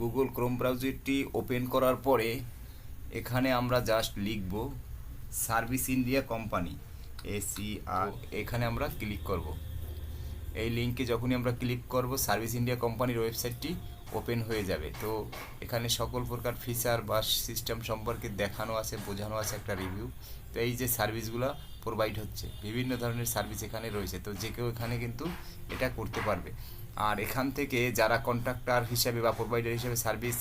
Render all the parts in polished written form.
Google Chrome ব্রাউজারটি open করার পরে এখানে আমরা জাস্ট লিখব সার্ভিস ইন্ডিয়া কোম্পানি ACR, এখানে আমরা ক্লিক করব। এই লিঙ্কে যখনই আমরা ক্লিক করব সার্ভিস ইন্ডিয়া কোম্পানির ওয়েবসাইটটি ওপেন হয়ে যাবে। তো এখানে সকল প্রকার ফিচার বা সিস্টেম সম্পর্কে দেখানো আছে, বোঝানো আছে একটা রিভিউ। তো এই যে সার্ভিসগুলো প্রোভাইড হচ্ছে, বিভিন্ন ধরনের সার্ভিস এখানে রয়েছে, তো যে কেউ এখানে কিন্তু এটা করতে পারবে। আর এখান থেকে যারা কন্ট্রাক্টর হিসেবে বা প্রোভাইডার হিসেবে সার্ভিস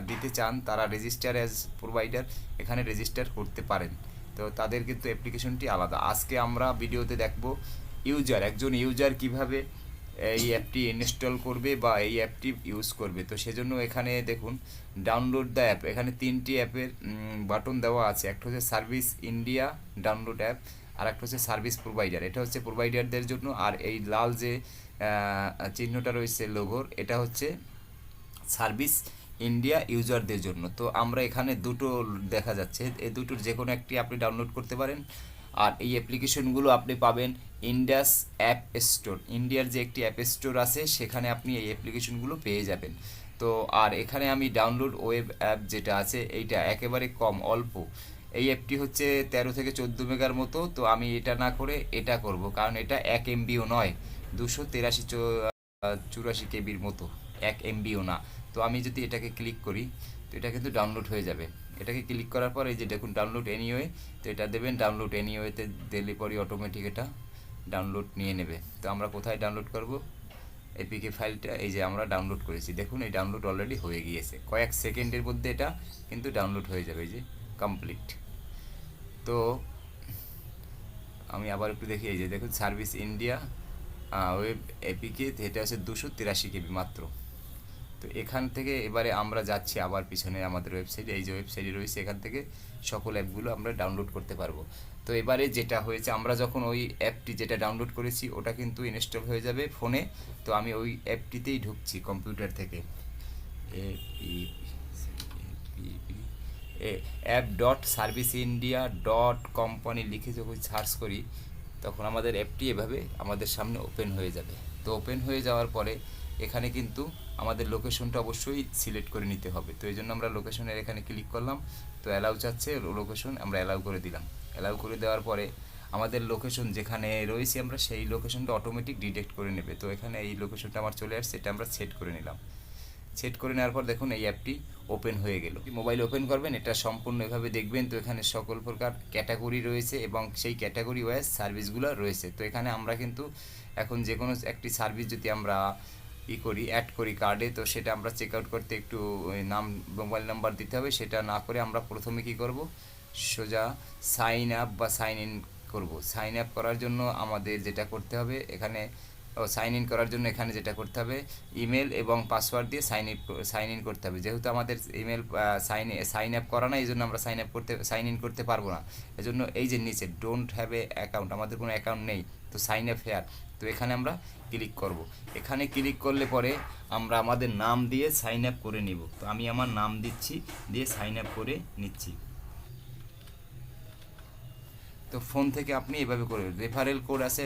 দিতে চান, তারা রেজিস্টার অ্যাজ প্রোভাইডার এখানে রেজিস্টার করতে পারেন। তো তাদের কিন্তু অ্যাপ্লিকেশনটি আলাদা। আজকে আমরা ভিডিওতে দেখব একজন ইউজার কিভাবে এই অ্যাপটি ইনস্টল করবে বা এই অ্যাপটি ইউজ করবে। তো সেজন্য এখানে দেখুন ডাউনলোড দ্য অ্যাপ, এখানে তিনটি অ্যাপের বাটন দেওয়া আছে। একটা হচ্ছে সার্ভিস ইন্ডিয়া ডাউনলোড অ্যাপ, আর একটা হচ্ছে সার্ভিস প্রোভাইডার, এটা হচ্ছে প্রোভাইডারদের জন্য। আর এই লাল যে চিহ্নটা রয়েছে লোগোর, এটা হচ্ছে সার্ভিস ইন্ডিয়া ইউজারদের জন্য। তো আমরা এখানে দুটো দেখা যাচ্ছে, এই দুটোর যে কোনো একটি আপনি ডাউনলোড করতে পারেন। আর এই অ্যাপ্লিকেশনগুলো আপনি পাবেন ইন্ডাস অ্যাপ স্টোর, ইন্ডিয়ার যে একটি অ্যাপ স্টোর আছে সেখানে আপনি এই অ্যাপ্লিকেশনগুলো পেয়ে যাবেন। তো আর এখানে আমি ডাউনলোড ওয়েব অ্যাপ যেটা আছে এইটা একেবারে কম, অল্প। এই অ্যাপটি হচ্ছে 13 থেকে 14 মেগার মতো। তো আমি এটা না করে এটা করব, কারণ এটা 1 MBও নয়, 283-84 কেবির মতো, 1 MBও না। তো আমি যদি এটাকে ক্লিক করি তো এটা কিন্তু ডাউনলোড হয়ে যাবে। এটাকে ক্লিক করার পর এই যে দেখুন ডাউনলোড এনিওয়ে, তো এটা দেবেন। ডাউনলোড এনিওয়েতে দিলে পরই অটোমেটিক এটা ডাউনলোড নিয়ে নেবে। তো আমরা কোথায় ডাউনলোড করব? এপিকে ফাইলটা এই যে আমরা ডাউনলোড করেছি, দেখুন এই ডাউনলোড অলরেডি হয়ে গিয়েছে। কয়েক সেকেন্ডের মধ্যে এটা কিন্তু ডাউনলোড হয়ে যাবে, এই যে কমপ্লিট। তো আমি আবার একটু দেখি, এই যে দেখুন সার্ভিস ইন্ডিয়া ওয়েব এপিকে, এটা হচ্ছে 283 কেবি মাত্র। তো এখান থেকে এবারে আমরা যাচ্ছি আবার পিছনে আমাদের ওয়েবসাইটে, এই যে ওয়েবসাইটে রয়েছে, এখান থেকে সকল অ্যাপগুলো আমরা ডাউনলোড করতে পারবো। তো এবারে যেটা হয়েছে, আমরা যখন ওই অ্যাপটি যেটা ডাউনলোড করেছি ওটা কিন্তু ইনস্টল হয়ে যাবে ফোনে। তো আমি ওই অ্যাপটিতেই ঢুকছি কম্পিউটার থেকে, app.serviceindia.company লিখে যখন সার্চ করি তখন আমাদের অ্যাপটি এভাবে আমাদের সামনে ওপেন হয়ে যাবে। তো ওপেন হয়ে যাওয়ার পরে এখানে কিন্তু আমাদের লোকেশনটা অবশ্যই সিলেক্ট করে নিতে হবে। তো এই জন্য আমরা লোকেশনের এখানে ক্লিক করলাম। তো অ্যালাউ চাচ্ছে লোকেশন, আমরা অ্যালাউ করে দিলাম। অ্যালাউ করে দেওয়ার পরে আমাদের লোকেশন যেখানে রয়েছে আমরা সেই লোকেশনটা অটোমেটিক ডিটেক্ট করে নেবে। তো এখানে এই লোকেশনটা আমার চলে আসছে, এটা আমরা সেট করে নিলাম। সেট করে নেওয়ার পর দেখুন এই অ্যাপটি ওপেন হয়ে গেল। মোবাইল ওপেন করবেন, এটা সম্পূর্ণ এভাবে দেখবেন। তো এখানে সকল প্রকার ক্যাটাগরি রয়েছে এবং সেই ক্যাটাগরি ওয়াইজ সার্ভিসগুলো রয়েছে। তো এখানে আমরা কিন্তু এখন যে কোনো একটি সার্ভিস যদি আমরা করি, অ্যাড করি কার্ডে, তো সেটা আমরা চেক আউট করতে একটু নাম মোবাইল নাম্বার দিতে হবে। সেটা না করে আমরা প্রথমে কি করব, সোজা সাইন আপ বা সাইন ইন করব। সাইন আপ করার জন্য আমাদের যেটা করতে হবে এখানে, সাইন ইন করার জন্য এখানে যেটা করতে হবে, ইমেল এবং পাসওয়ার্ড দিয়ে সাইন ইন করতে হবে। যেহেতু আমাদের ইমেল সাইন আপ করা না, এই জন্য আমরা সাইন ইন করতে পারবো না। এজন্য এই যে নিচে ডোন্ট হ্যাভ এ অ্যাকাউন্ট, আমাদের কোনো অ্যাকাউন্ট নেই, তো সাইন আপ হেয়ার, তো এখানে আমরা ক্লিক করব। এখানে ক্লিক করলে পরে আমরা আমাদের নাম দিয়ে সাইন আপ করে নিব। তো আমি আমার নাম দিচ্ছি, দিয়ে সাইন আপ করে নিচ্ছি। তো ফোন থেকে আপনি এভাবে করবেন। রেফারেল কোড আছে,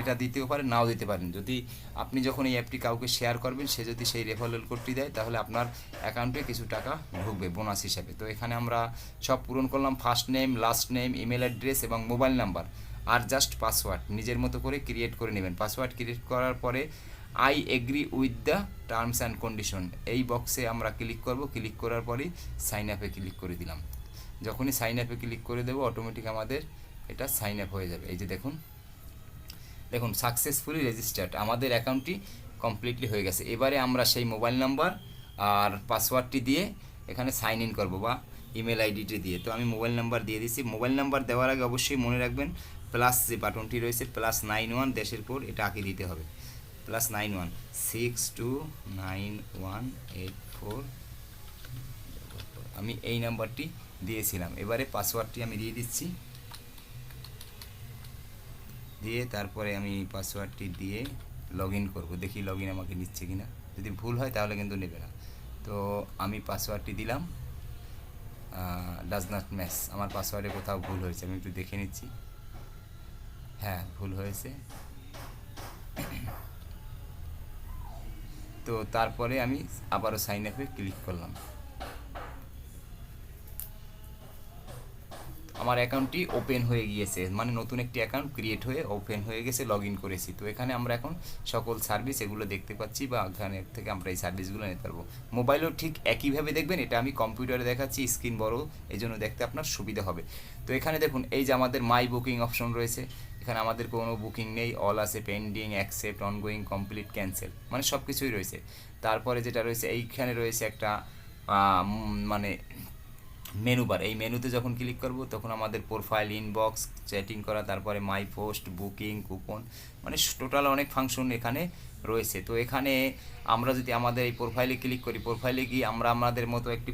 এটা দিতেও পারেন, নাও দিতে পারেন। যদি আপনি যখন এই অ্যাপটি কাউকে শেয়ার করবেন, সে যদি সেই রেফারেল কোডটি দেয় তাহলে আপনার অ্যাকাউন্টে কিছু টাকা ঢুকবে বোনাস হিসাবে। তো এখানে আমরা সব পূরণ করলাম, first name, last name, email address এবং মোবাইল নাম্বার, আর জাস্ট পাসওয়ার্ড নিজের মতো করে ক্রিয়েট করে নেবেন। পাসওয়ার্ড ক্রিয়েট করার পরে I agree with the terms and condition, এই বক্সে আমরা ক্লিক করব। ক্লিক করার পরেই সাইন আপে ক্লিক করে দিলাম। যখনই সাইন আপে ক্লিক করে দেবো অটোমেটিক আমাদের এটা সাইন আপ হয়ে যাবে। এই যে দেখুন দেখুন সাকসেসফুলি রেজিস্টার্ড, আমাদের অ্যাকাউন্টটি কমপ্লিটলি হয়ে গেছে। এবারে আমরা সেই মোবাইল নাম্বার আর পাসওয়ার্ডটি দিয়ে এখানে সাইন ইন করবো বা ইমেল আইডিটি দিয়ে। তো আমি মোবাইল নাম্বার দিয়ে দিচ্ছি। মোবাইল নাম্বার দেওয়ার আগে অবশ্যই মনে রাখবেন প্লাস যে বাটনটি রয়েছে +91 দেশের কোড, এটা আঁকে দিতে হবে। +91 629184, আমি এই নাম্বারটি দিয়েছিলাম। এবারে পাসওয়ার্ডটি আমি দিয়ে দিচ্ছি, দিয়ে তারপরে আমি পাসওয়ার্ডটি দিয়ে লগ ইন করবো। দেখি লগ ইন আমাকে নিচ্ছে কিনা, যদি ভুল হয় তাহলে কিন্তু নেবে না। তো আমি পাসওয়ার্ডটি দিলাম, ডাজ নট ম্যাচ, আমার পাসওয়ার্ডে কোথাও ভুল হয়েছে, আমি একটু দেখে নিচ্ছি। হ্যাঁ, ভুল হয়েছে। তো তো তারপরে আমি আবারও সাইন আপে ক্লিক করলাম। আমার অ্যাকাউন্টটি ওপেন হয়ে গিয়েছে, মানে নতুন একটি অ্যাকাউন্ট ক্রিয়েট হয়ে ওপেন হয়ে গেছে, লগ ইন করেছি। তো এখানে আমরা এখন সকল সার্ভিস এগুলো দেখতে পাচ্ছি, বা এখানে থেকে আমরা এই সার্ভিসগুলো নিতে পারবো। মোবাইলেও ঠিক একইভাবে দেখবেন, এটা আমি কম্পিউটারে দেখাচ্ছি, স্ক্রিন বড় এই জন্য দেখতে আপনার সুবিধা হবে। তো এখানে দেখুন এই যে আমাদের মাই বুকিং অপশন রয়েছে, এখানে আমাদের কোনো বুকিং নেই, অল আছে, pending, accept, ongoing, complete, cancel, মানে সব কিছুই রয়েছে। তারপরে যেটা রয়েছে এইখানে রয়েছে একটা মানে মেনু বার। এই মেনুতে যখন ক্লিক করব তখন আমাদের প্রোফাইল, ইনবক্স, চ্যাটিং করা, তারপরে মাই পোস্ট, বুকিং, কুপন, মানে টোটাল অনেক ফাংশন এখানে রয়েছে। তো এখানে আমরা যদি আমাদের এই প্রোফাইলে ক্লিক করি, প্রোফাইলে গিয়ে আমরা আমাদের মতো একটি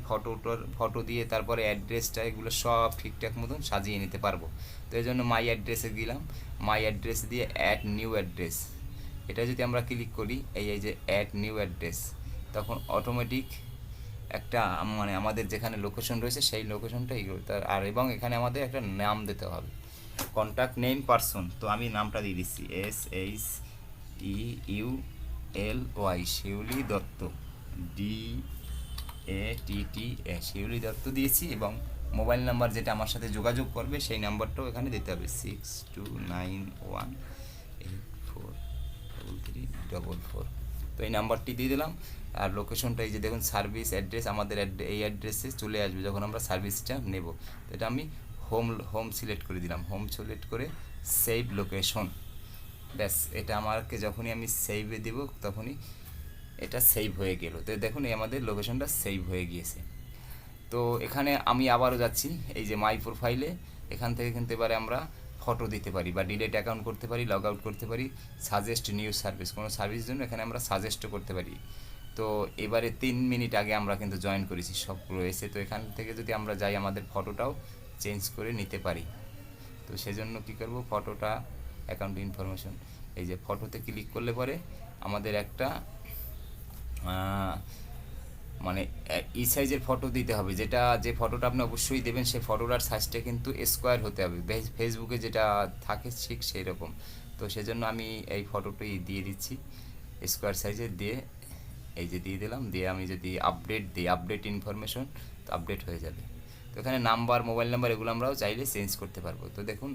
ফটো দিয়ে তারপরে অ্যাড্রেসটা এগুলো সব ঠিকঠাক মতন সাজিয়ে নিতে পারবো। তো এই জন্য মাই অ্যাড্রেসে গেলাম, মাই অ্যাড্রেস দিয়ে অ্যাড নিউ অ্যাড্রেস, এটা যদি আমরা ক্লিক করি, এই যে অ্যাড নিউ অ্যাড্রেস, তখন অটোমেটিক একটা মানে আমাদের যেখানে লোকেশন রয়েছে সেই লোকেশনটা তার আর এবং এখানে আমাদের একটা নাম দিতে হবে, কন্ট্যাক্ট নেম পারসন। তো আমি নামটা দিয়ে দিচ্ছি SHEULY, শিউলি দত্ত, DATTA, শিউলি দত্ত দিয়েছি। এবং মোবাইল নাম্বার যেটা আমার সাথে যোগাযোগ করবে সেই নাম্বারটাও এখানে দিতে হবে, 6291843344। তো এই নাম্বারটি দিয়ে দিলাম। আর লোকেশনটা এই যে দেখুন সার্ভিস অ্যাড্রেস, আমাদের এই অ্যাড্রেসে চলে আসবে যখন আমরা সার্ভিসটা নেব। তো এটা আমি হোম সিলেক্ট করে দিলাম, হোম সিলেক্ট করে সেভ লোকেশন, ব্যাস। এটা আমাকে যখনই আমি সেভে দেব তখনই এটা সেভ হয়ে গেল। তো দেখুন এই আমাদের লোকেশনটা সেভ হয়ে গিয়েছে। তো এখানে আমি আবারও যাচ্ছি এই যে মাই প্রোফাইলে, এখান থেকে কিন্তু এবারে আমরা ফটো দিতে পারি বা ডিলেট অ্যাকাউন্ট করতে পারি, লগ আউট করতে পারি, সাজেস্ট নিউ সার্ভিস, কোনো সার্ভিস জন্য এখানে আমরা সাজেস্টও করতে পারি। তো এবারে 3 মিনিট আগে আমরা কিন্তু জয়েন করেছি, সব রয়েছে। তো এখান থেকে যদি আমরা যাই আমাদের ফটোটাও চেঞ্জ করে নিতে পারি। তো সেজন্য কী করব, ফটোটা অ্যাকাউন্ট ইনফরমেশন, এই যে ফটোতে ক্লিক করলে পরে আমাদের একটা মানে ই সাইজের ফটো দিতে হবে, যেটা যে ফটোটা আপনি অবশ্যই দেবেন সেই ফটোটার সাইজটা কিন্তু স্কোয়ার হতে হবে, ফেসবুকে যেটা থাকে ঠিক সেই রকম। তো সেজন্য আমি এই ফটোটি দিয়ে দিচ্ছি স্কোয়ার সাইজের, দিয়ে এই যে দিয়ে দিলাম, দিয়ে আমি যদি আপডেট দিই, আপডেট ইনফরমেশন, তো আপডেট হয়ে যাবে। তো এখানে নাম্বার, মোবাইল নাম্বার এগুলো আমরাও চাইলে চেঞ্জ করতে পারবো। তো দেখুন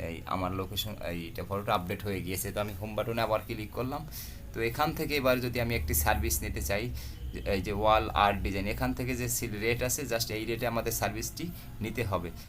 এই আমার লোকেশন, এইটা ফটোটা আপডেট হয়ে গিয়েছে। তো আমি হোম বাটনে আবার ক্লিক করলাম। তো এখান থেকে এবার যদি আমি একটি সার্ভিস নিতে চাই, এই যে ওয়াল আর্ট ডিজাইন, এখান থেকে যে রেট আছে জাস্ট এই রেটে আমাদের সার্ভিসটি নিতে হবে।